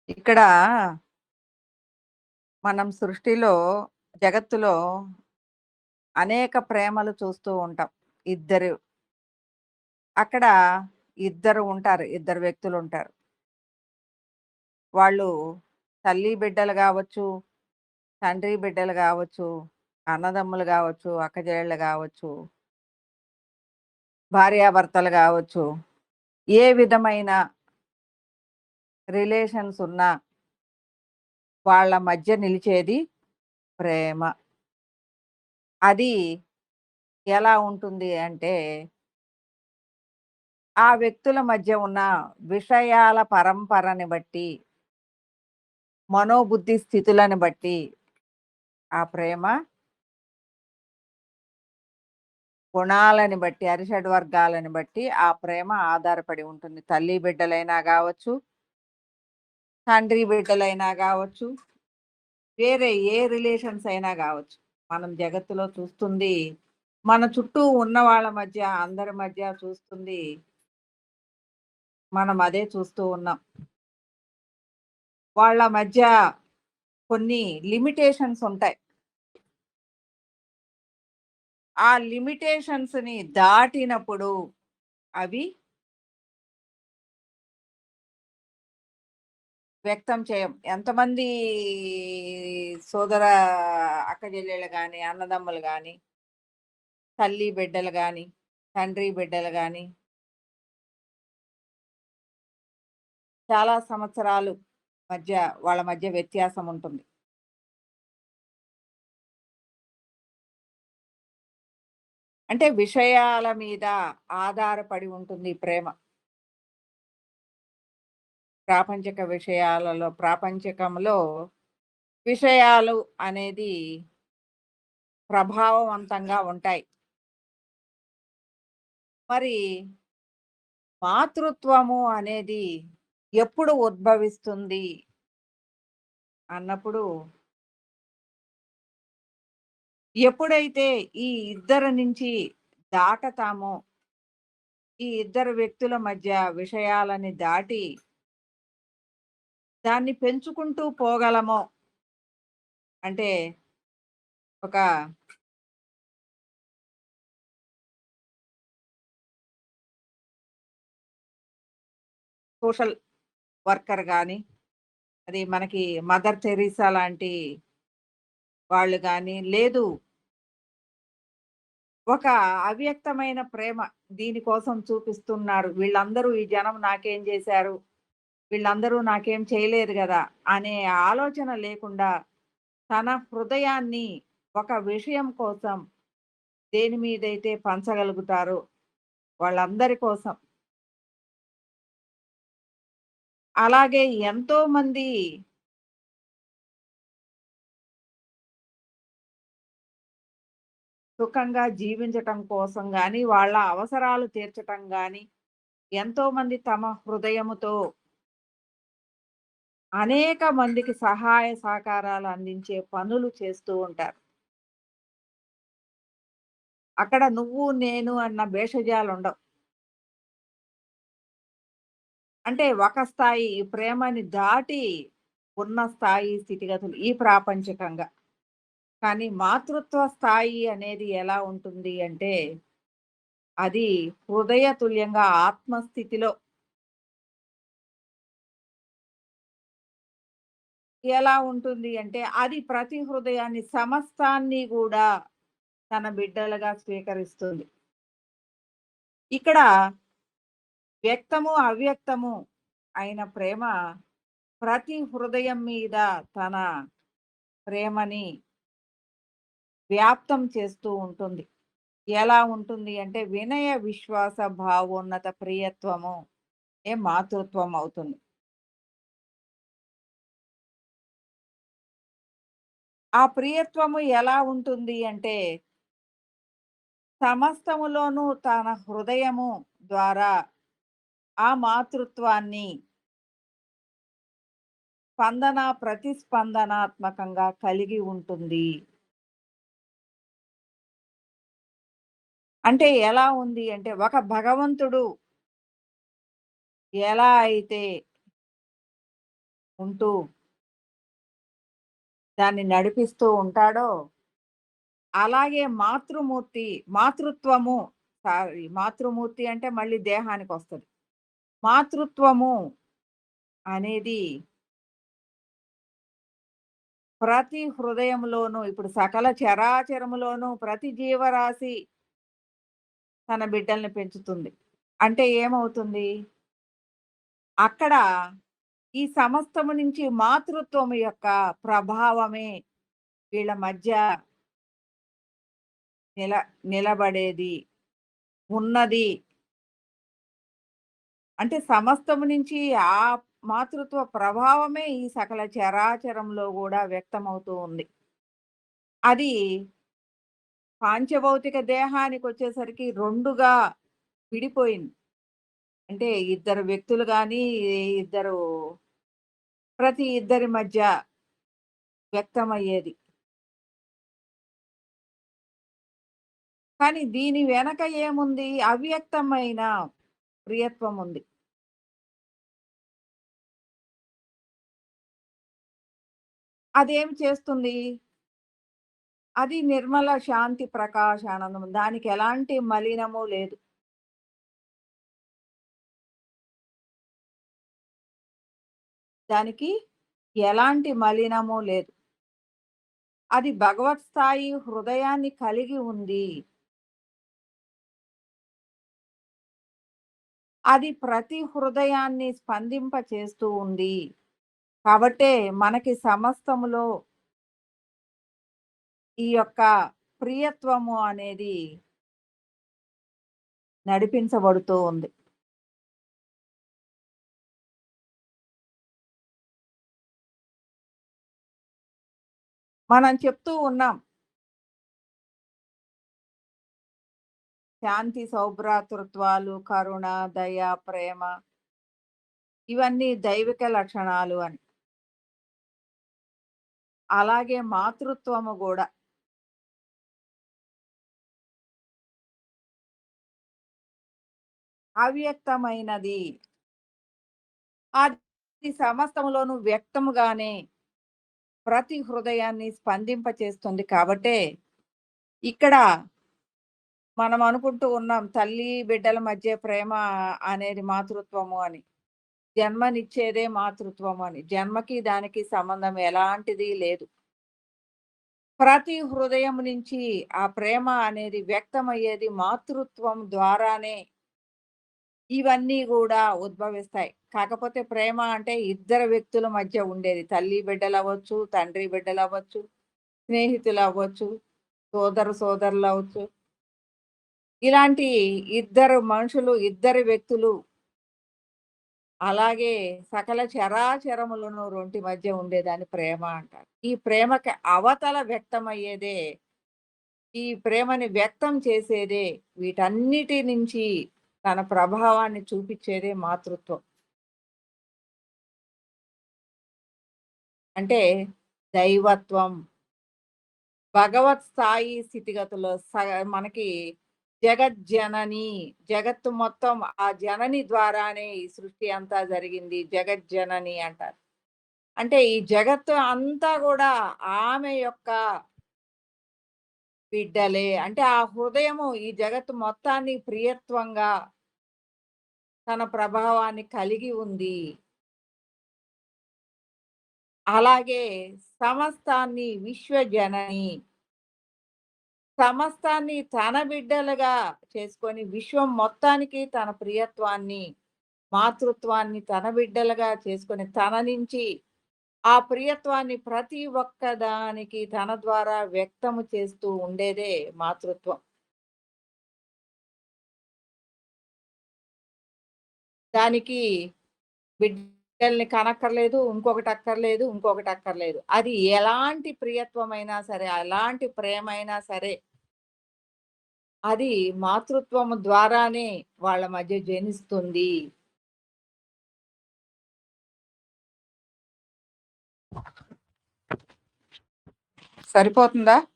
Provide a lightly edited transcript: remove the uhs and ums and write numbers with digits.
ఇక్కడ మనం సృష్టిలో, జగత్తులో అనేక ప్రేమలు చూస్తూ ఉంటాం. ఇద్దరు అక్కడ ఇద్దరు ఉంటారు. ఇద్దరు వ్యక్తులుంటారు. వాళ్ళు తల్లి బిడ్డలు గావచ్చు, తండ్రి బిడ్డలు గావచ్చు, అన్నదమ్ములు గావచ్చు, అక్కచెల్లెళ్ళు గావచ్చు, భార్యాభర్తలు గావచ్చు. ఏ విధమైన రిలేషన్స్ ఉన్నా వాళ్ళ మధ్య నిలిచేది ప్రేమ. అది ఎలా ఉంటుంది అంటే ఆ వ్యక్తుల మధ్య ఉన్న విషయాల పరంపరని బట్టి, మనోబుద్ధి స్థితులను బట్టి, ఆ ప్రేమ గుణాలని బట్టి, అరిషడ్ వర్గాలని బట్టి ఆ ప్రేమ ఆధారపడి ఉంటుంది. తల్లి బిడ్డలైనా గావచ్చు, తండ్రి బిడ్డలైనా గావచ్చు, వేరే ఏ రిలేషన్స్ అయినా గావచ్చు. మనం జగత్తులో చూస్తుంది, మన చుట్టూ ఉన్న వాళ్ళ మధ్య, అందరి మధ్య చూస్తుంది, మనం అదే చూస్తూ ఉన్నాం. వాళ్ళ మధ్య కొన్ని లిమిటేషన్స్ ఉంటాయి. ఆ లిమిటేషన్స్‌ని దాటినప్పుడు అవి వ్యక్తం చేయం. ఎంతమంది సోదర అక్కచెల్లెళ్ళు గాని, అన్నదమ్ములు గాని, తల్లి బిడ్డలు గాని, తండ్రి బిడ్డలు గాని, చాలా సంవత్సరాలు మధ్య వాళ్ళ మధ్య వ్యత్యాసం ఉంటుంది. అంటే విషయాల మీద ఆధారపడి ఉంటుంది ఈ ప్రేమ. ప్రాపంచికంలో విషయాలు అనేది ప్రభావవంతంగా ఉంటాయి. మరి మాతృత్వము అనేది ఎప్పుడు ఉద్భవిస్తుంది అన్నప్పుడు, ఎప్పుడైతే ఈ ఇద్దరి నుంచి దాటతామో, ఈ ఇద్దరు వ్యక్తుల మధ్య విషయాలని దాటి దాన్ని పెంచుకుంటూ పోగలమో, అంటే ఒక సోషల్ వర్కర్ గాని, అది మనకి మదర్ తెరీసా లాంటి వాళ్ళు గాని, లేదు ఒక అవ్యక్తమైన ప్రేమ దీనికోసం చూపిస్తున్నారు. వీళ్ళందరూ ఈ జనం నాకేం జేశారు? వీళ్ళందరూ నాకేం చేయలేదు గదా! అనే ఆలోచన లేకుండా తన హృదయాన్ని ఒక విషయం కోసం దేని మీదైతే పంచగలుగుతారో వాళ్ళందరి కోసం. అలాగే ఎంతోమంది సుఖంగా జీవించటం కోసం గాని, వాళ్ళ అవసరాలు తీర్చటం గాని, ఎంతోమంది తమ హృదయముతో అనేక మందికి సహాయ సహకారాలు అందించే పనులు చేస్తూ ఉంటారు. అక్కడ నువ్వు, నేను అన్న భేషజాలుండవు. అంటే ఒక స్థాయి ఈ ప్రేమని దాటి ఉన్న స్థాయి స్థితిగతులు ఈ ప్రాపంచికంగా. కానీ మాతృత్వ స్థాయి అనేది ఎలా ఉంటుంది అంటే, అది హృదయ తుల్యంగా ఆత్మస్థితిలో ఎలా ఉంటుంది అంటే, అది ప్రతి హృదయాన్ని సమస్తాన్ని గూడా తన బిడ్డలుగా స్వీకరిస్తుంది. ఇక్కడ వ్యక్తము, అవ్యక్తము అయిన ప్రేమ ప్రతి హృదయం మీద తన ప్రేమని వ్యాప్తం చేస్తూ ఉంటుంది. ఎలా ఉంటుంది అంటే వినయ, విశ్వాస, భావోన్నత ప్రియత్వము మాతృత్వం అవుతుంది. ఆ ప్రియత్వము ఎలా ఉంటుంది అంటే సమస్తములోనూ తన హృదయము ద్వారా ఆ మాతృత్వాన్ని ప్రతిస్పందనాత్మకంగా కలిగి ఉంటుంది. అంటే ఎలా ఉంది అంటే ఒక భగవంతుడు ఎలా అయితే ఉంటూ దాన్ని నడిపిస్తూ ఉంటాడో, అలాగే మాతృత్వము మాతృమూర్తి అంటే మళ్ళీ దేహానికొస్తది. మాతృత్వము అనేది ప్రతి హృదయంలోనూ ఇప్పుడు సకల చరాచరములోనూ ప్రతి జీవరాశి తన బిడ్డల్ని పెంచుతుంది. అంటే ఏమవుతుంది? అక్కడ ఈ సమస్తము నుంచి మాతృత్వం యొక్క ప్రభావమే వీళ్ళ మధ్య నిల నిలబడేది, ఉన్నది. అంటే సమస్తము నుంచి ఆ మాతృత్వ ప్రభావమే ఈ సకల చరాచరంలో గూడా వ్యక్తమవుతూ ఉంది. అది పాంచభౌతిక దేహానికొచ్చేసరికి 2గా విడిపోయింది. అంటే ఇద్దరు వ్యక్తులు గాని, ఇద్దరు ప్రతి ఇద్దరి మధ్య వ్యక్తమయ్యేది. కానీ దీని వెనక ఏముంది? అవ్యక్తమైన ప్రియత్వం ఉంది. అదేం చేస్తుంది? అది నిర్మల శాంతి ప్రకాశానందం. దానికి ఎలాంటి మలినము లేదు. దానికి ఎలాంటి మలినము లేదు. అది భగవత్ స్థాయి హృదయాన్ని కలిగి ఉంది. అది ప్రతి హృదయాన్ని స్పందింపచేస్తూ ఉంది. కాబట్టే మనకి సమస్తములో ఈ యొక్క ప్రియత్వము అనేది నడిపించబడుతూ ఉంది. మనం చెప్తూ ఉన్నాం. శాంతి, సౌభ్రాతృత్వాలు, కరుణ, దయ, ప్రేమ ఇవన్నీ దైవిక లక్షణాలు అని. అలాగే మాతృత్వము గూడా. అవ్యక్తమైనది. అది సమస్తములోను వ్యక్తముగానే ప్రతి హృదయాన్ని స్పందింపచేస్తుంది కాబట్టే, ఇక్కడ మనం అనుకుంటూ ఉన్నాం తల్లి, బిడ్డల మధ్య ప్రేమ అనేది మాతృత్వము అని. జన్మనిచ్చేదే మాతృత్వం అని. జన్మకి దానికి సంబంధం ఎలాంటిది లేదు. ప్రతి హృదయం నుంచి ఆ ప్రేమ అనేది వ్యక్తమయ్యేది మాతృత్వం ద్వారానే ఇవన్నీ గూడా ఉద్భవిస్తాయి. కాకపోతే ప్రేమ అంటే ఇద్దరు వ్యక్తుల మధ్య ఉండేది. తల్లి బిడ్డలవ్వచ్చు, తండ్రి బిడ్డలవ్వచ్చు, స్నేహితులవ్వచ్చు, సోదరులవ్వచ్చు. ఇలాంటి ఇద్దరు మనుషులు, ఇద్దరు వ్యక్తులు అలాగే సకల చరాచరములను రొంటి మధ్య ఉండేదాన్ని ప్రేమ అంటారు. ఈ ప్రేమకి అవతల వ్యక్తమయ్యేదే, ఈ ప్రేమని వ్యక్తం చేసేదే, వీటన్నిటి నుంచి తన ప్రభావాన్ని చూపిచ్చేదే మాతృత్వం. అంటే దైవత్వం, భగవత్ స్థాయి స్థితిగతుల్లో మనకి జగజ్జనని, జగత్తు మొత్తం ఆ జనని ద్వారానే ఈ సృష్టి అంతా జరిగింది. జగజ్జనని అంటారు. అంటే ఈ జగత్తు అంతా గూడా ఆమె యొక్క బిడ్డలే. అంటే ఆ హృదయము ఈ జగత్తు మొత్తాన్ని ప్రియత్వంగా తన ప్రభావాన్ని కలిగి ఉంది. అలాగే సమస్తాన్ని విశ్వజనని, సమస్తాన్ని తన బిడ్డలుగా చేసుకొని విశ్వం మొత్తానికి తన ప్రియత్వాన్ని, మాతృత్వాన్ని తన బిడ్డలుగా చేసుకొని తన నుంచి ఆ ప్రియత్వాన్ని ప్రతి ఒక్కదానికి తన ద్వారా వ్యక్తము చేస్తూ ఉండేదే మాతృత్వం. దానికి బిడ్డల్ని కనక్కర్లేదు, ఇంకొకటి అక్కర్లేదు. అది ఎలాంటి ప్రియత్వమైనా సరే, ఎలాంటి ప్రేమైనా సరే, అది మాతృత్వము ద్వారానే వాళ్ళ మధ్య జనిస్తుంది. సరిపోతుందా?